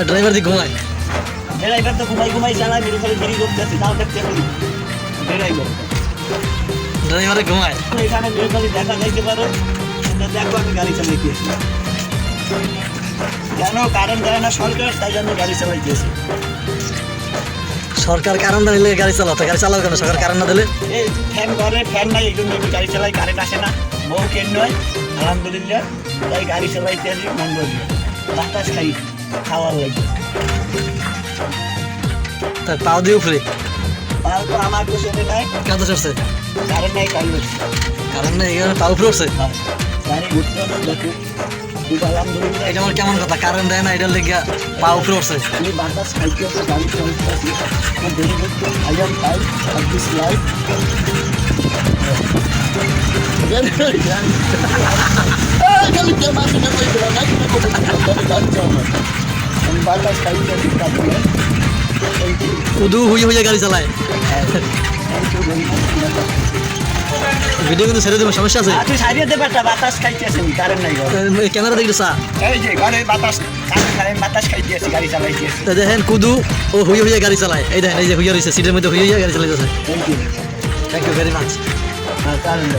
driver দিয়ে ঘুমায় driver তো ঘুমাই চালায় মেরে ফেলে দেরি করতেছি তাও দেখতে ড্রাইভার ড্রাইভারে ঘুমায় এখানে মেরে ফেলে দেখা যাইতে পারো দেখো আমি গাড়ি চালাইতেছি কেন কারণ দেয় না সরকার তাই জন্য গাড়ি চালাইতেছি সরকার কারণ না দিলে গাড়ি চালাতে গাড়ি চালাবে কেন সরকার কারণ না দিলে এই ফ্যান করে ফ্যান নাই এই জন্য একটু গাড়ি চালাই কারেন্ট আসে না বউ কেন নয় আলহামদুলিল্লাহ তাই গাড়ি চালাইতে আসি মন বলি বাতাস খাই খাওয়ার লাগে তাই পাও দিয়ে উপরে পাল তো আমার পেছনে নাই কাজ আসছে কারেন্ট নাই কারণ না এখানে পা উপরে উঠছে গাড়ি ঘুরতে দেখো খুব আলহামদুলিল্লাহ এটা আমার কেমন কথা কারণ দেয় না এটার লেগে পা উপরে উঠছে আমি বাতাস খাইতে আসি গাড়ি চালাইতে আসি দেরি করতে I am fine of this life আমি বাতাস খাইতে আসি তারপরে উদু হুইয়ে গাড়ি চালায় ভিডিও কিন্তু ছেড়ে দেবো সমস্যা আছে তুই সারিয়ে দেবে একটা বাতাস খাইতেছি কারেন্ট নাই ক্যামেরা দেখলে চা এই যে ঘরে বাতাস বাতাস খাইতেছি গাড়ি চালাইতেছি দেখেন কুদু ও হুইয়ে গাড়ি চালায় এই দেখেন এই যে হুইয়ে রয়েছে সিটের মধ্যে হুইয়ে গাড়ি চালাইতেছে thank you thank you very much current